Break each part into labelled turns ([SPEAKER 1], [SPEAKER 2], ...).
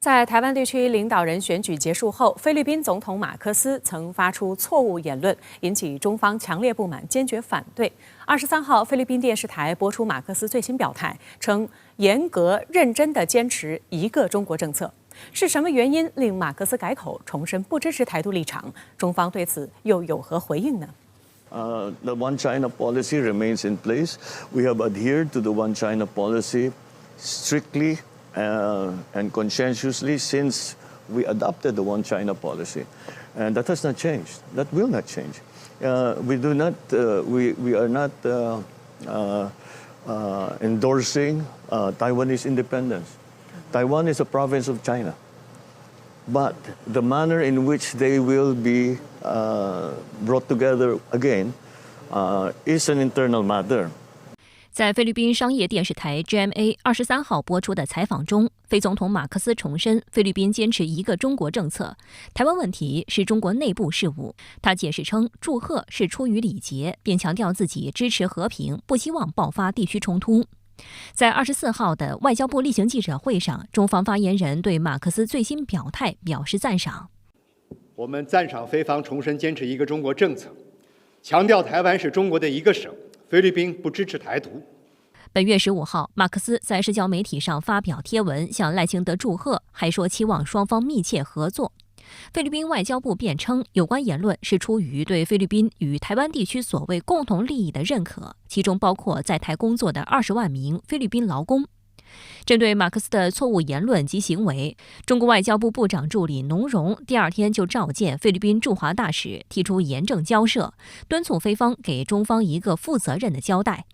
[SPEAKER 1] 在台湾地区领导人选举结束后，菲律宾总统马克思曾发出错误言论，引起中方强烈不满，坚决反对。23号，菲律宾电视台播出马克思最新表态，称严格认真地坚持一个中国政策。是什么原因令马克思改口，重申不支持台独立场？中方对此又有何回应呢
[SPEAKER 2] ？The One China policy remains in place. We have adhered to the One China policy strictly and conscientiously since we adopted the One China policy, and that has not changed. That will not change. We do not. We are not endorsing Taiwanese independence. Taiwan is a province of China, but the manner in which they will be brought together again is an internal matter.
[SPEAKER 3] 在菲律宾商业电视台 GMA 23号播出的采访中，菲总统马克思重申菲律宾坚持一个中国政策，台湾问题是中国内部事务。他解释称，祝贺是出于礼节，并强调自己支持和平，不希望爆发地区冲突。在24号的外交部例行记者会上，中方发言人对马克思最新表态表示赞赏。
[SPEAKER 4] 我们赞赏菲方重申坚持一个中国政策，强调台湾是中国的一个省，菲律宾不支持台独。
[SPEAKER 3] 本月15号，马克思在社交媒体上发表贴文，向赖清德祝贺，还说期望双方密切合作。菲律宾外交部辩称，有关言论是出于对菲律宾与台湾地区所谓共同利益的认可，其中包括在台工作的20万名菲律宾劳工。针对马克思的错误言论及行为，中国外交部部长助理农荣第二天就召见菲律宾驻华大使，提出严正交涉，敦促菲方给中方一个负责任的交代。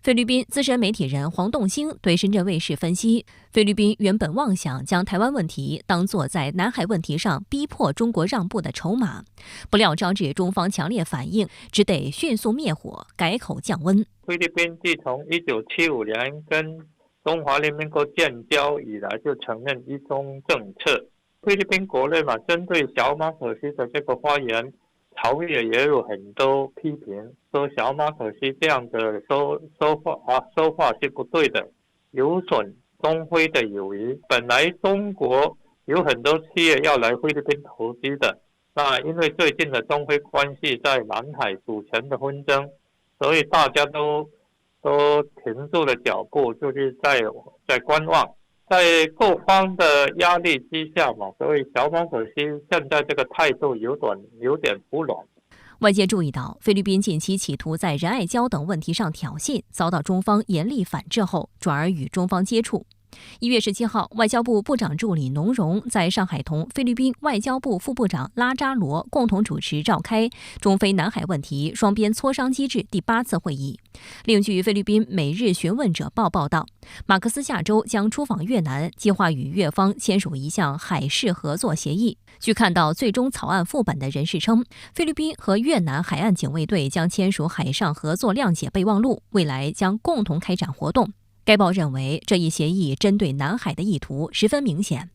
[SPEAKER 3] 菲律宾资深媒体人黄栋兴对深圳卫视分析，菲律宾原本妄想将台湾问题当作在南海问题上逼迫中国让步的筹码，不料招致中方强烈反应，只得迅速灭火，改口降温。
[SPEAKER 5] 菲律宾自从1975年跟中华人民国建交以来，就承认一中政策。菲律宾国内嘛，针对小马可希的这个发言，朝野也有很多批评，说小马可希这样的说话是不对的，有损中菲的友谊。本来中国有很多企业要来菲律宾投资的，那因为最近的中菲关系在南海主权的纷争，所以大家都停住了脚步，就是在观望。在各方的压力之下嘛，所以小马可希现在这个态度有点不软。
[SPEAKER 3] 外界注意到，菲律宾近期企图在仁爱礁等问题上挑衅，遭到中方严厉反制后，转而与中方接触。1月17号，外交部部长助理农荣在上海同菲律宾外交部副部长拉扎罗共同主持召开中菲南海问题双边磋商机制第8次会议。另据菲律宾每日询问者报报道，马克思下周将出访越南，计划与越方签署一项海事合作协议。据看到最终草案副本的人士称，菲律宾和越南海岸警卫队将签署海上合作谅解备忘录，未来将共同开展活动。该报认为，这一协议针对南海的意图十分明显。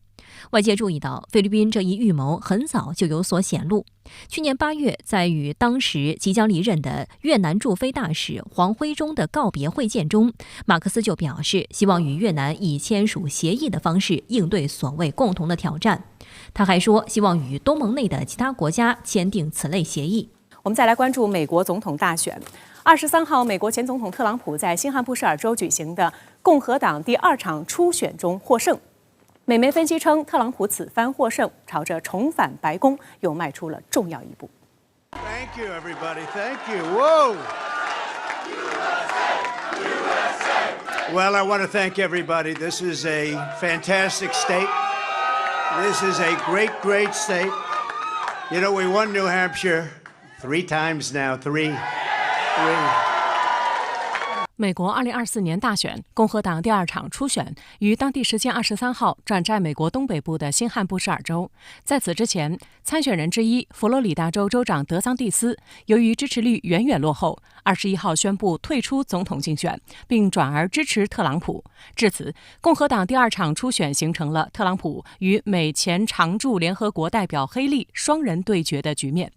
[SPEAKER 3] 外界注意到，菲律宾这一预谋很早就有所显露。去年8月，在与当时即将离任的越南驻菲大使黄辉中的告别会见中，马克思就表示，希望与越南以签署协议的方式应对所谓共同的挑战。他还说，希望与东盟内的其他国家签订此类协议。
[SPEAKER 1] 我们再来关注美国总统大选。23号，美国前总统特朗普在新罕布什尔州举行的共和党第2场初选中获胜。美媒分析称，特朗普此番获胜，朝着重返白宫又迈出了重要一步。
[SPEAKER 6] Thank you, everybody. Thank you. Whoa. Well, I want to thank everybody. This is a fantastic state. This is a great, great state. You know, we won New Hampshire 3 times now. Three.
[SPEAKER 1] 美国2024年大选，共和党第2场初选于当地时间23号转战美国东北部的新罕布什尔州。在此之前，参选人之一佛罗里达州州长德桑蒂斯由于支持率远远落后21号宣布退出总统竞选，并转而支持特朗普。至此，共和党第二场初选形成了特朗普与美前常驻联合国代表黑利双人对决的局面。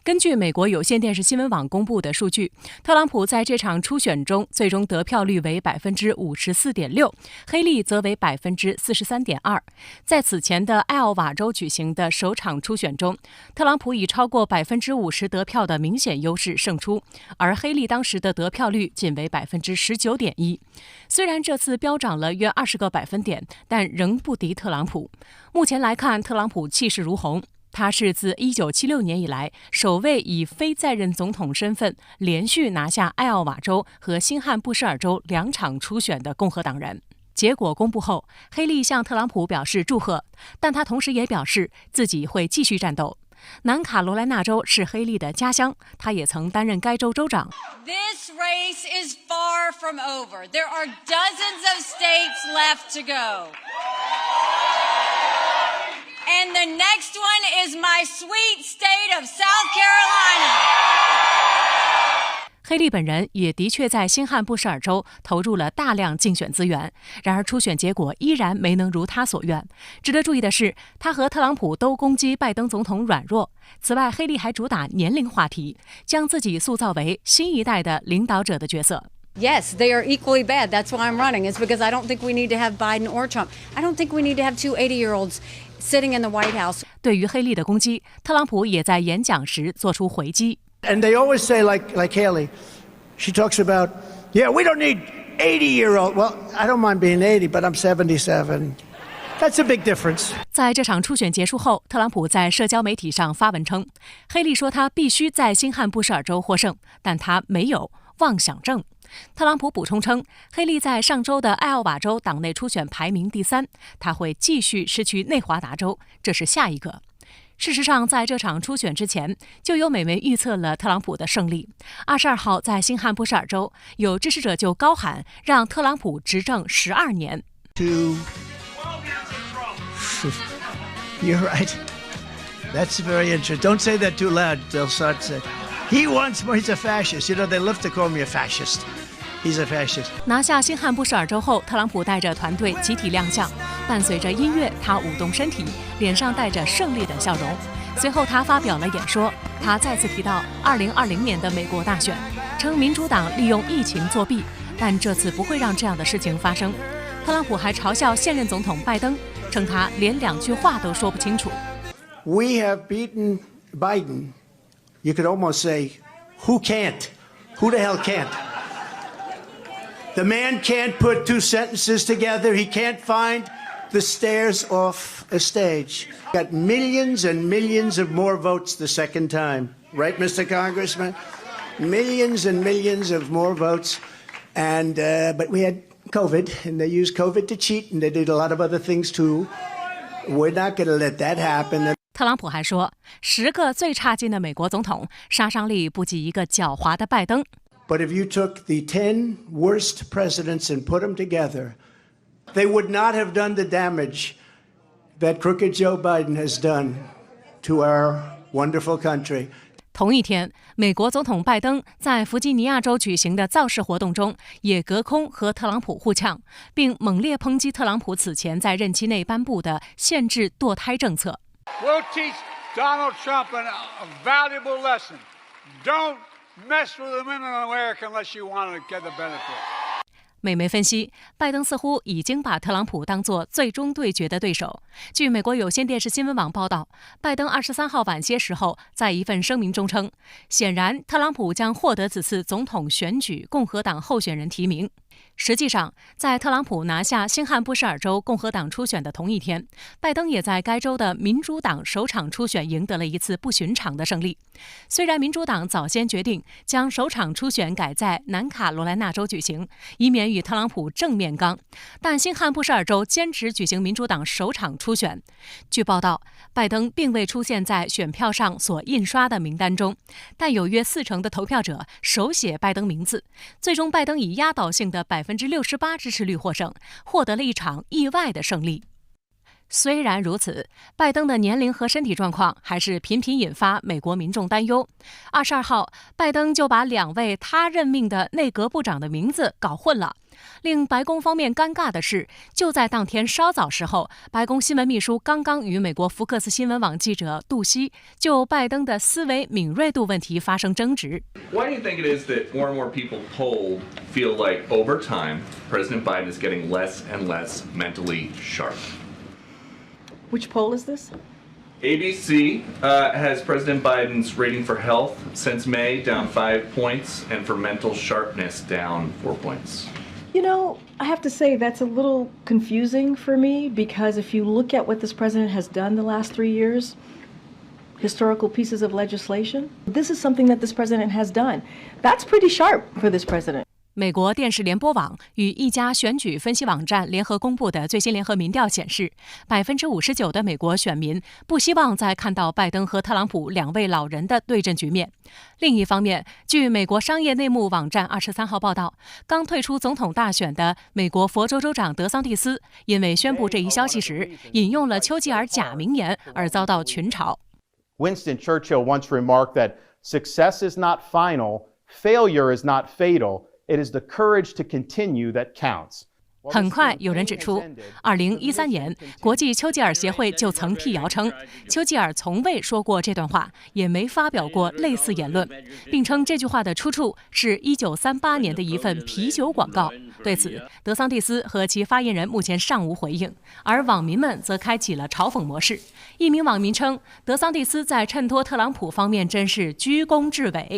[SPEAKER 1] 根据美国有线电视新闻网公布的数据，特朗普在这场初选中最终得票率为 54.6%， 黑利则为 43.2%。在此前的艾奥瓦州举行的首场初选中，特朗普以超过 50% 得票的明显优势胜出，而黑利当时的得票率仅为 19.1%。虽然这次飙涨了约20个百分点，但仍不敌特朗普。目前来看，特朗普气势如虹。他是自1976年以来首位以非在任总统身份连续拿下艾奥瓦州和新罕布什尔州2场初选的共和党人。结果公布后，黑利向特朗普表示祝贺，但他同时也表示自己会继续战斗。南卡罗来纳州是黑利的家乡，他也曾担任该州州长。
[SPEAKER 7] This race is far from over. There are dozens of states left to go. And the next one is my sweet state of South Carolina.
[SPEAKER 1] 黑利本人也的确在新罕布什尔州投入了大量竞选资源，然而初选结果依然没能如他所愿。值得注意的是，他和特朗普都攻击拜登总统软弱。此外，黑利还主打年龄话题，将自己塑造为新一代的领导者的角色。
[SPEAKER 8] Yes, they are equally bad. That's why I'm running. It's because I don't think we need to have Biden or Trump. I don't think we need to have two 80-year-olds sitting in the White House.
[SPEAKER 1] 对于黑利的攻击，特朗普也在演讲时做出回击。
[SPEAKER 6] And they always say, like Haley, she talks about, yeah, we don't need 80-year-old. Well, I don't mind being 80, but I'm 77. That's a big difference.
[SPEAKER 1] 在这场初选结束后，特朗普在社交媒体上发文称，黑利说他必须在新罕布什尔州获胜，但他没有妄想症。特朗普补充称，黑利在上周的艾奥瓦州党内初选排名第3，他会继续失去内华达州，这是下一个。事实上，在这场初选之前，就有美媒预测了特朗普的胜利。22号在新罕布什尔州，有支持者就高喊让特朗普执政12年。
[SPEAKER 6] You're right. That's very interesting. Don't say that too loud. They'll start saying, he wants more. He's a fascist. You know, they love to call me a fascist. He's a fascist.
[SPEAKER 1] 拿下新罕布什尔州后，特朗普带着团队集体亮相，伴随着音乐，他舞动身体，脸上带着胜利的笑容。随后，他发表了演说，他再次提到2020年的美国大选，称民主党利用疫情作弊，但这次不会让这样的事情发生。特朗普还嘲笑现任总统拜登，称他连2句话都说不清楚。
[SPEAKER 6] We have beaten Biden. You could almost say, who can't? Who the hell can't? The man can't put 2 sentences together. He can't find the stairs off a stage. Got millions and millions of more votes the second time. Right, Mr. Congressman? Millions and millions of more votes. And, but we had COVID, and they used COVID to cheat, and they did a lot of other things too. We're not going to let that happen.
[SPEAKER 1] 特朗普还说，10个最差劲的美国总统，杀伤力不及一个狡猾的拜登。
[SPEAKER 6] But if you took the 10 worst presidents and put them together, they would not have done the damage that crooked Joe Biden has done to our wonderful country.
[SPEAKER 1] 同一天，美国总统拜登在弗吉尼亚州举行的造势活动中，也隔空和特朗普互呛，并猛烈抨击特朗普此前在任期内颁布的限制堕胎政策。
[SPEAKER 9] We'll teach Donald Trump a valuable lesson. Don't mess with the women in America unless you want to get the benefit.
[SPEAKER 1] 美媒分析，拜登似乎已经把特朗普当作最终对决的对手。据美国有线电视新闻网报道，拜登23号晚些时候在一份声明中称，显然特朗普将获得此次总统选举共和党候选人提名。实际上，在特朗普拿下新罕布什尔州共和党初选的同一天，拜登也在该州的民主党首场初选赢得了一次不寻常的胜利。虽然民主党早先决定将首场初选改在南卡罗来纳州举行，以免与特朗普正面刚，但新罕布什尔州坚持举行民主党首场初选。据报道，拜登并未出现在选票上所印刷的名单中，但有约40%的投票者手写拜登名字。最终，拜登以压倒性的68%支持率获胜，获得了一场意外的胜利。虽然如此，拜登的年龄和身体状况还是频频引发美国民众担忧。22号，拜登就把2位他任命的内阁部长的名字搞混了。令白宫方面尴尬的是，就在当天稍早时候，白宫新闻秘书刚刚与美国福克斯新闻网记者杜西就拜登的思维敏锐度问题发生争执。
[SPEAKER 10] Why do you think it is that more and more people polled feel like over time President Biden is getting less and less mentally sharp?
[SPEAKER 11] Which poll is this?
[SPEAKER 10] ABC has President Biden's rating for health since May down 5 points and for mental sharpness down 4 points.
[SPEAKER 11] You know, I have to say that's a little confusing for me because if you look at what this president has done the last 3 years, historical pieces of legislation, this is something that this president has done. That's pretty sharp for this president.
[SPEAKER 1] 美国电视联播网与一家选举分析网站联合公布的最新联合民调显示，59%的美国选民不希望再看到拜登和特朗普2位老人的对阵局面。另一方面，据美国商业内幕网站23号报道，刚退出总统大选的美国佛州州长德桑蒂斯，因为宣布这一消息时引用了丘吉尔假名言而遭到群嘲。
[SPEAKER 12] Winston Churchill once remarked that success is not final, failure is not fatal.It is the courage to continue that counts.
[SPEAKER 1] 很快有人指出，2013年，国际丘吉尔协会就曾辟谣称，丘吉尔从未说过这段话，也没发表过类似言论，并称这句话的出处是1938年的一份啤酒广告。对此，德桑蒂斯和其发言人目前尚无回应，而网民们则开启了嘲讽模式。一名网民称，德桑蒂斯在衬托特朗普方面真是居功至伟。